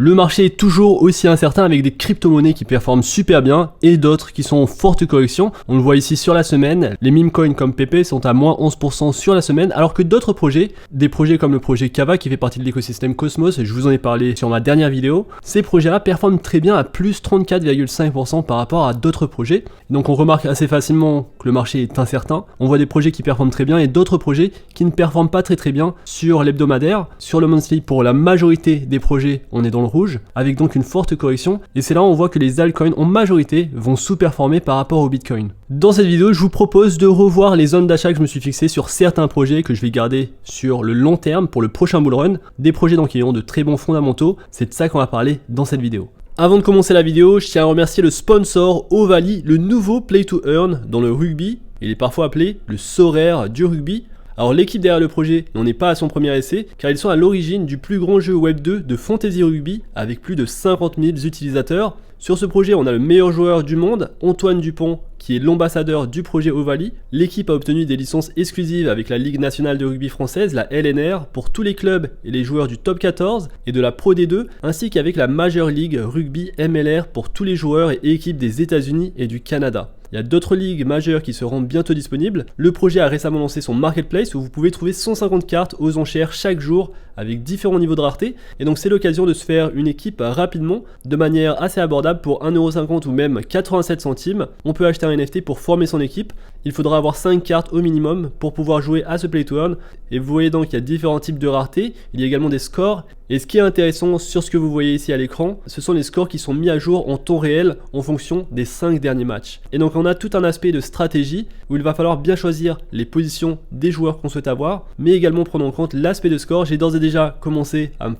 Le marché est toujours aussi incertain avec des crypto-monnaies qui performent super bien et d'autres qui sont en forte correction. On le voit ici sur la semaine, les meme coins comme PP sont à moins 11% sur la semaine, alors que d'autres projets, des projets comme le projet Kava qui fait partie de l'écosystème Cosmos, et je vous en ai parlé sur ma dernière vidéo, ces projets-là performent très bien à plus 34,5% par rapport à d'autres projets. Donc on remarque assez facilement que le marché est incertain. On voit des projets qui performent très bien et d'autres projets qui ne performent pas très bien sur l'hebdomadaire. Sur le monthly, pour la majorité des projets, on est dans le rouge, avec donc une forte correction, et c'est là où on voit que les altcoins en majorité vont sous-performer par rapport au Bitcoin. Dans cette vidéo, je vous propose de revoir les zones d'achat que je me suis fixé sur certains projets que je vais garder sur le long terme pour le prochain bull run, des projets donc qui ont de très bons fondamentaux, c'est de ça qu'on va parler dans cette vidéo. Avant de commencer la vidéo, je tiens à remercier le sponsor Ovaly, le nouveau play to earn dans le rugby, il est parfois appelé le Sorare du rugby. Alors l'équipe derrière le projet n'en est pas à son premier essai, car ils sont à l'origine du plus grand jeu Web 2 de Fantasy Rugby avec plus de 50 000 utilisateurs. Sur ce projet, on a le meilleur joueur du monde, Antoine Dupont, qui est l'ambassadeur du projet Ovaly. L'équipe a obtenu des licences exclusives avec la Ligue nationale de rugby française, la LNR, pour tous les clubs et les joueurs du top 14 et de la Pro D2, ainsi qu'avec la Major League Rugby MLR pour tous les joueurs et équipes des États-Unis et du Canada. Il y a d'autres ligues majeures qui seront bientôt disponibles. Le projet a récemment lancé son marketplace où vous pouvez trouver 150 cartes aux enchères chaque jour avec différents niveaux de rareté. Et donc c'est l'occasion de se faire une équipe rapidement, de manière assez abordable pour 1,50€ ou même 87 centimes. On peut acheter un NFT pour former son équipe. Il faudra avoir 5 cartes au minimum pour pouvoir jouer à ce play to earn. Et vous voyez donc qu'il y a différents types de rareté. Il y a également des scores. Et ce qui est intéressant sur ce que vous voyez ici à l'écran, ce sont les scores qui sont mis à jour en temps réel en fonction des 5 derniers matchs. Et donc on a tout un aspect de stratégie où il va falloir bien choisir les positions des joueurs qu'on souhaite avoir, mais également prendre en compte l'aspect de score. J'ai d'ores et déjà commencé à me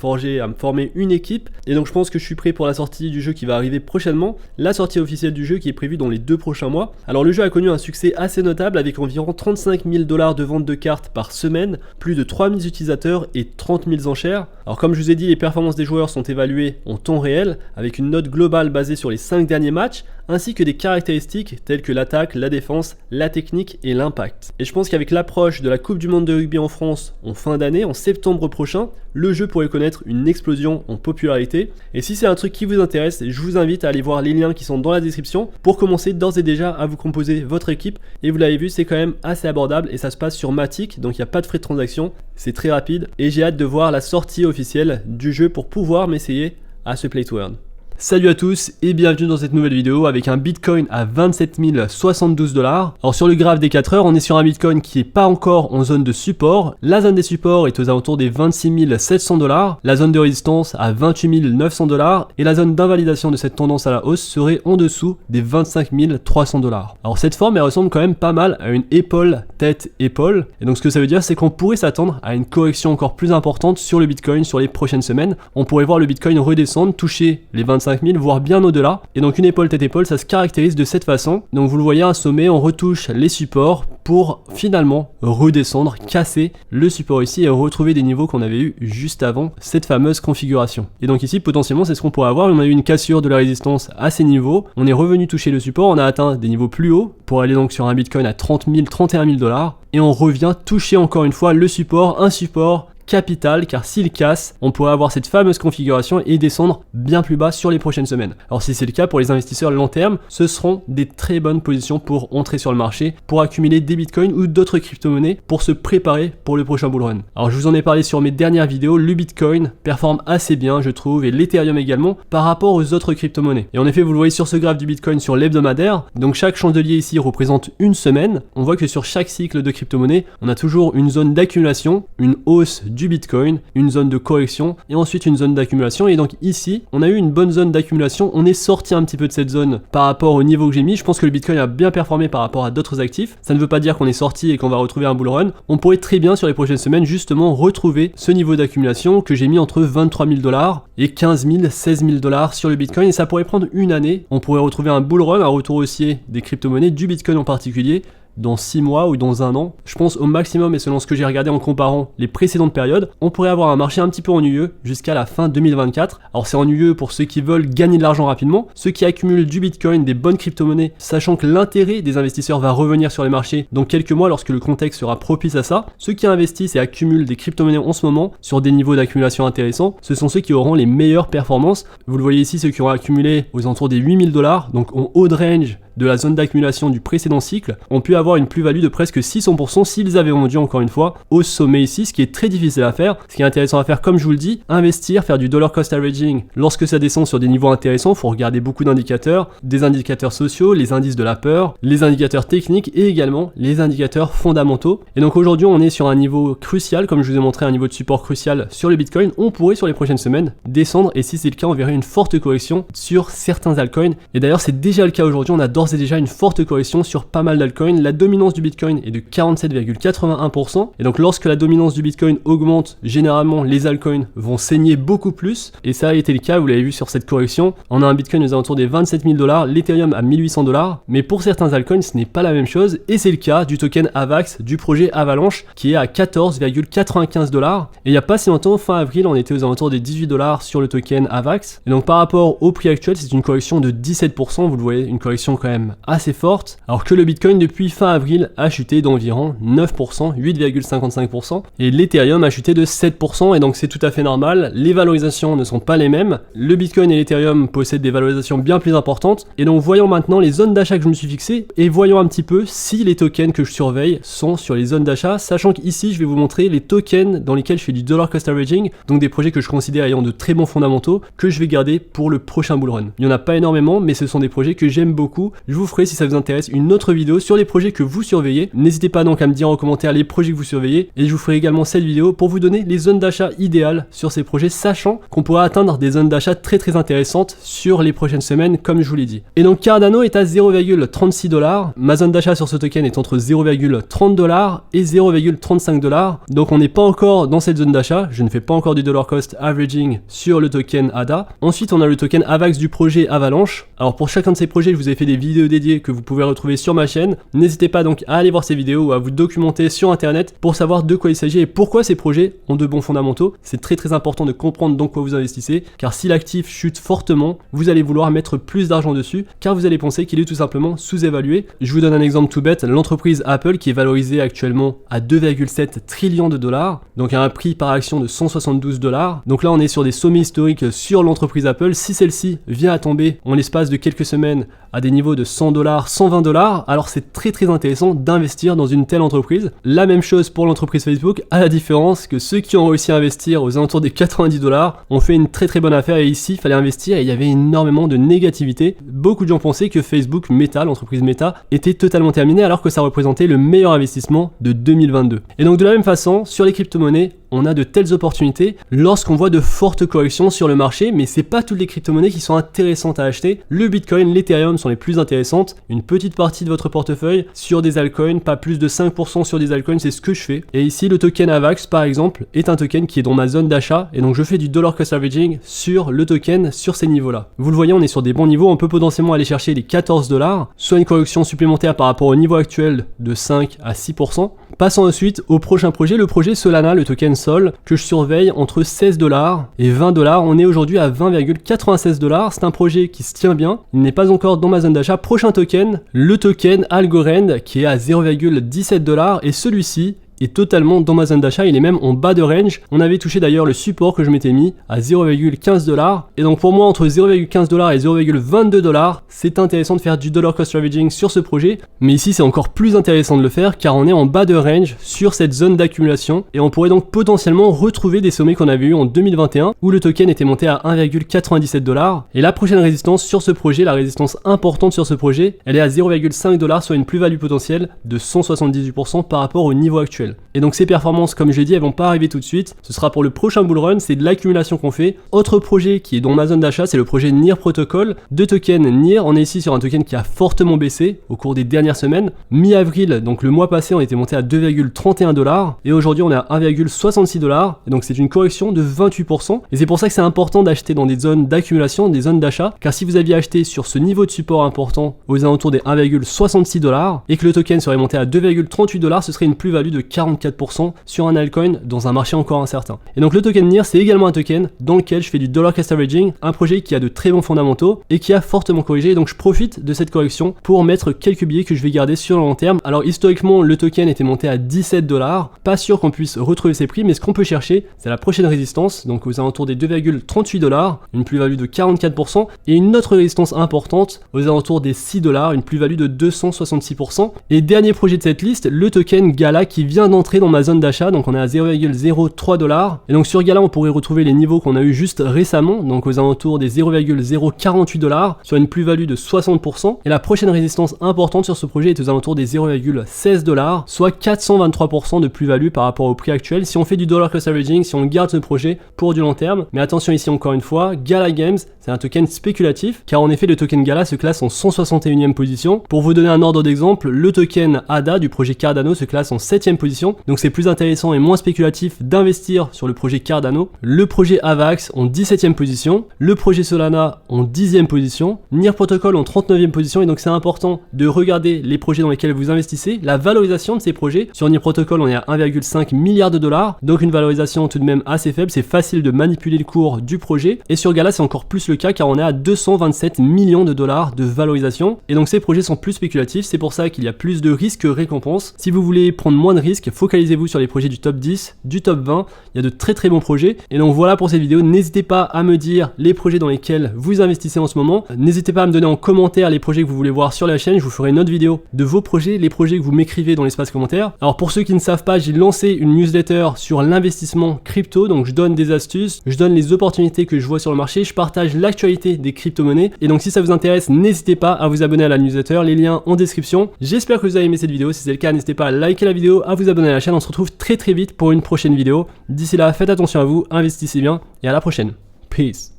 former une équipe, et donc je pense que je suis prêt pour la sortie du jeu qui va arriver prochainement, la sortie officielle du jeu qui est prévue dans les 2 prochains mois. Alors le jeu a connu un succès assez notable avec environ 35 000 $ de vente de cartes par semaine, plus de 3000 utilisateurs et 30 000 enchères. Alors comme je vous ai dit, les performances des joueurs sont évaluées en temps réel avec une note globale basée sur les 5 derniers matchs, ainsi que des caractéristiques telles que l'attaque, la défense, la technique et l'impact. Et je pense qu'avec l'approche de la Coupe du Monde de rugby en France en fin d'année, en septembre prochain, le jeu pourrait connaître une explosion en popularité. Et si c'est un truc qui vous intéresse, je vous invite à aller voir les liens qui sont dans la description pour commencer d'ores et déjà à vous composer votre équipe. Et vous l'avez vu, c'est quand même assez abordable et ça se passe sur Matic, donc il n'y a pas de frais de transaction, c'est très rapide. Et j'ai hâte de voir la sortie officielle du jeu pour pouvoir m'essayer à ce play to earn. Salut à tous et bienvenue dans cette nouvelle vidéo avec un Bitcoin à 27 072 $. Alors sur le graphe des 4 heures, on est sur un Bitcoin qui n'est pas encore en zone de support. La zone des supports est aux alentours des 26 700 $, la zone de résistance à 28 900 $, et la zone d'invalidation de cette tendance à la hausse serait en dessous des 25 300 $. Alors cette forme, elle ressemble quand même pas mal à une épaule, tête, épaule. Et donc ce que ça veut dire, c'est qu'on pourrait s'attendre à une correction encore plus importante sur le Bitcoin sur les prochaines semaines. On pourrait voir le Bitcoin redescendre, toucher les 25 000, voire bien au-delà. Et donc une épaule tête épaule, ça se caractérise de cette façon. Donc vous le voyez, un sommet, on retouche les supports pour finalement redescendre, casser le support ici et retrouver des niveaux qu'on avait eu juste avant cette fameuse configuration. Et donc ici potentiellement c'est ce qu'on pourrait avoir. On a eu une cassure de la résistance à ces niveaux, on est revenu toucher le support, on a atteint des niveaux plus hauts pour aller donc sur un Bitcoin à 30 000, 31 000 $, et on revient toucher encore une fois le support, un support capital, car s'il casse, on pourrait avoir cette fameuse configuration et descendre bien plus bas sur les prochaines semaines. Alors si c'est le cas pour les investisseurs long terme, ce seront des très bonnes positions pour entrer sur le marché, pour accumuler des bitcoins ou d'autres crypto-monnaies pour se préparer pour le prochain bull run. Alors je vous en ai parlé sur mes dernières vidéos, le bitcoin performe assez bien je trouve, et l'Ethereum également par rapport aux autres crypto-monnaies. Et en effet vous le voyez sur ce graphe du bitcoin sur l'hebdomadaire, donc chaque chandelier ici représente une semaine. On voit que sur chaque cycle de crypto-monnaie, on a toujours une zone d'accumulation, une hausse du Bitcoin, une zone de correction et ensuite une zone d'accumulation. Et donc ici on a eu une bonne zone d'accumulation, on est sorti un petit peu de cette zone par rapport au niveau que j'ai mis. Je pense que le Bitcoin a bien performé par rapport à d'autres actifs. Ça ne veut pas dire qu'on est sorti et qu'on va retrouver un bull run. On pourrait très bien sur les prochaines semaines justement retrouver ce niveau d'accumulation que j'ai mis entre 23 000 $ et 15 000, 16 000 $ sur le Bitcoin, et ça pourrait prendre une année. On pourrait retrouver un bull run, un retour haussier des crypto-monnaies, du Bitcoin en particulier, dans 6 mois ou dans 1 an. Je pense au maximum, et selon ce que j'ai regardé en comparant les précédentes périodes, on pourrait avoir un marché un petit peu ennuyeux jusqu'à la fin 2024. Alors c'est ennuyeux pour ceux qui veulent gagner de l'argent rapidement, ceux qui accumulent du Bitcoin, des bonnes crypto-monnaies, sachant que l'intérêt des investisseurs va revenir sur les marchés dans quelques mois lorsque le contexte sera propice à ça. Ceux qui investissent et accumulent des crypto-monnaies en ce moment sur des niveaux d'accumulation intéressants, ce sont ceux qui auront les meilleures performances. Vous le voyez ici, ceux qui ont accumulé aux alentours des 8000 $, donc en haut de range de la zone d'accumulation du précédent cycle, ont pu avoir une plus-value de presque 600% s'ils avaient vendu, encore une fois, au sommet ici, ce qui est très difficile à faire. Ce qui est intéressant à faire, comme je vous le dis, investir, faire du dollar cost averaging. Lorsque ça descend sur des niveaux intéressants, il faut regarder beaucoup d'indicateurs, des indicateurs sociaux, les indices de la peur, les indicateurs techniques et également les indicateurs fondamentaux. Et donc aujourd'hui, on est sur un niveau crucial, comme je vous ai montré, un niveau de support crucial sur le Bitcoin. On pourrait sur les prochaines semaines descendre, et si c'est le cas, on verrait une forte correction sur certains altcoins. Et d'ailleurs, c'est déjà le cas aujourd'hui, on a d'ores et déjà une forte correction sur pas mal d'altcoins. La dominance du Bitcoin est de 47,81%, et donc lorsque la dominance du Bitcoin augmente, généralement les altcoins vont saigner beaucoup plus, et ça a été le cas, vous l'avez vu sur cette correction. On a un Bitcoin aux alentours des 27 000 $, l'Ethereum à 1800 $, mais pour certains altcoins ce n'est pas la même chose, et c'est le cas du token AVAX du projet Avalanche qui est à 14,95 $. Et il n'y a pas si longtemps, fin avril, on était aux alentours des 18 $ sur le token AVAX, et donc par rapport au prix actuel, c'est une correction de 17%, vous le voyez, une correction quand même assez forte, alors que le Bitcoin depuis fin avril a chuté d'environ 9%, 8,55%, et l'Ethereum a chuté de 7%, et donc c'est tout à fait normal, les valorisations ne sont pas les mêmes, le Bitcoin et l'Ethereum possèdent des valorisations bien plus importantes, et donc voyons maintenant les zones d'achat que je me suis fixé, et voyons un petit peu si les tokens que je surveille sont sur les zones d'achat, sachant qu'ici je vais vous montrer les tokens dans lesquels je fais du dollar cost averaging, donc des projets que je considère ayant de très bons fondamentaux, que je vais garder pour le prochain bull run. Il n'y en a pas énormément, mais ce sont des projets que j'aime beaucoup. Je vous ferai, si ça vous intéresse, une autre vidéo sur les projets que vous surveillez. N'hésitez pas donc à me dire en commentaire les projets que vous surveillez, et je vous ferai également cette vidéo pour vous donner les zones d'achat idéales sur ces projets, sachant qu'on pourra atteindre des zones d'achat très intéressantes sur les prochaines semaines, comme je vous l'ai dit. Et donc Cardano est à 0,36 $, ma zone d'achat sur ce token est entre 0,30 $ et 0,35 $, donc on n'est pas encore dans cette zone d'achat, je ne fais pas encore du dollar cost averaging sur le token ADA. Ensuite on a le token AVAX du projet Avalanche. Alors pour chacun de ces projets, je vous ai fait des vidéos dédiées que vous pouvez retrouver sur ma chaîne. N'hésitez pas donc à aller voir ces vidéos ou à vous documenter sur internet pour savoir de quoi il s'agit et pourquoi ces projets ont de bons fondamentaux. C'est très important de comprendre dans quoi vous investissez, car si l'actif chute fortement, vous allez vouloir mettre plus d'argent dessus, car vous allez penser qu'il est tout simplement sous-évalué. Je vous donne un exemple tout bête, l'entreprise Apple qui est valorisée actuellement à 2,7 trillions de $, donc à un prix par action de 172 $. Donc là on est sur des sommets historiques sur l'entreprise Apple. Si celle-ci vient à tomber en l'espace de quelques semaines à des niveaux de 100 $, 120 $, alors c'est très intéressant d'investir dans une telle entreprise. La même chose pour l'entreprise Facebook, à la différence que ceux qui ont réussi à investir aux alentours des 90 $ ont fait une très bonne affaire, et ici il fallait investir et il y avait énormément de négativité. Beaucoup de gens pensaient que Facebook Meta, l'entreprise Meta, était totalement terminée alors que ça représentait le meilleur investissement de 2022. Et donc de la même façon, sur les crypto-monnaies, on a de telles opportunités lorsqu'on voit de fortes corrections sur le marché, mais c'est pas toutes les crypto-monnaies qui sont intéressantes à acheter. Le Bitcoin, l'Ethereum sont les plus intéressantes. Une petite partie de votre portefeuille sur des altcoins, pas plus de 5% sur des altcoins, c'est ce que je fais. Et ici, le token AVAX, par exemple, est un token qui est dans ma zone d'achat, et donc je fais du dollar cost averaging sur le token sur ces niveaux-là. Vous le voyez, on est sur des bons niveaux, on peut potentiellement aller chercher les 14 $, soit une correction supplémentaire par rapport au niveau actuel de 5 à 6%. Passons ensuite au prochain projet, le projet Solana, le token Sol, que je surveille entre 16 $ et 20 $. On est aujourd'hui à 20,96 $. C'est un projet qui se tient bien. Il n'est pas encore dans ma zone d'achat. Prochain token, le token Algorand, qui est à 0,17 $, et celui-ci est totalement dans ma zone d'achat, il est même en bas de range. On avait touché d'ailleurs le support que je m'étais mis à 0,15 $, et donc pour moi entre 0,15 $ et 0,22 $, c'est intéressant de faire du dollar cost averaging sur ce projet, mais ici c'est encore plus intéressant de le faire car on est en bas de range sur cette zone d'accumulation, et on pourrait donc potentiellement retrouver des sommets qu'on avait eu en 2021 où le token était monté à 1,97 $, et la prochaine résistance sur ce projet, la résistance importante sur ce projet, elle est à 0,5 $, soit une plus-value potentielle de 178% par rapport au niveau actuel. actuelle. Et donc ces performances, comme je l'ai dit, elles vont pas arriver tout de suite. Ce sera pour le prochain bull run, c'est de l'accumulation qu'on fait. Autre projet qui est dans ma zone d'achat, c'est le projet NIR Protocol. De token NIR, on est ici sur un token qui a fortement baissé au cours des dernières semaines. Mi-avril, donc le mois passé, on était monté à 2,31$ et aujourd'hui on est à 1,66$. Et donc c'est une correction de 28%. Et c'est pour ça que c'est important d'acheter dans des zones d'accumulation, des zones d'achat, car si vous aviez acheté sur ce niveau de support important aux alentours des 1,66$ et que le token serait monté à 2,38$, ce serait une plus-value de 44% sur un altcoin dans un marché encore incertain. Et donc le token NIR, c'est également un token dans lequel je fais du dollar cost averaging, un projet qui a de très bons fondamentaux et qui a fortement corrigé. Et donc je profite de cette correction pour mettre quelques billets que je vais garder sur le long terme. Alors historiquement, le token était monté à 17$. Pas sûr qu'on puisse retrouver ces prix, mais ce qu'on peut chercher, c'est la prochaine résistance, donc aux alentours des 2,38$, une plus-value de 44%, et une autre résistance importante aux alentours des 6$, une plus-value de 266%. Et dernier projet de cette liste, le token Gala qui vient d'entrer dans ma zone d'achat, donc on est à 0,03$. Et donc sur Gala, on pourrait retrouver les niveaux qu'on a eu juste récemment, donc aux alentours des 0,048$, sur une plus-value de 60%. Et la prochaine résistance importante sur ce projet est aux alentours des 0,16$, soit 423% de plus-value par rapport au prix actuel si on fait du dollar cost averaging, si on garde ce projet pour du long terme. Mais attention ici encore une fois, Gala Games, c'est un token spéculatif, car en effet le token Gala se classe en 161e position. Pour vous donner un ordre d'exemple, le token ADA du projet Cardano se classe en 7e position, donc c'est plus intéressant et moins spéculatif d'investir sur le projet Cardano. Le projet Avax en 17e position, le projet Solana en 10e position, NIR Protocol en 39e position, et donc c'est important de regarder les projets dans lesquels vous investissez, la valorisation de ces projets. Sur NIR Protocol, on est à 1,5 milliard de dollars, donc une valorisation tout de même assez faible, c'est facile de manipuler le cours du projet. Et sur Gala, c'est encore plus le cas car on est à 227 millions de dollars de valorisation. Et donc ces projets sont plus spéculatifs, c'est pour ça qu'il y a plus de risques que récompenses. Si vous voulez prendre moins de risques, focalisez-vous sur les projets du top 10, du top 20, il y a de très très bons projets. Et donc voilà pour cette vidéo, n'hésitez pas à me dire les projets dans lesquels vous investissez en ce moment. N'hésitez pas à me donner en commentaire les projets que vous voulez voir sur la chaîne, je vous ferai une autre vidéo de vos projets, les projets que vous m'écrivez dans l'espace commentaire. Alors pour ceux qui ne savent pas, j'ai lancé une newsletter sur l'investissement crypto, donc je donne des astuces, je donne les opportunités que je vois sur le marché, je partage l'actualité des crypto-monnaies. Et donc si ça vous intéresse, n'hésitez pas à vous abonner à la newsletter, les liens en description. J'espère que vous avez aimé cette vidéo, si c'est le cas, n'hésitez pas à liker la vidéo, à vous abonner à la chaîne, on se retrouve très très vite pour une prochaine vidéo. D'ici là, faites attention à vous, investissez bien et à la prochaine. Peace.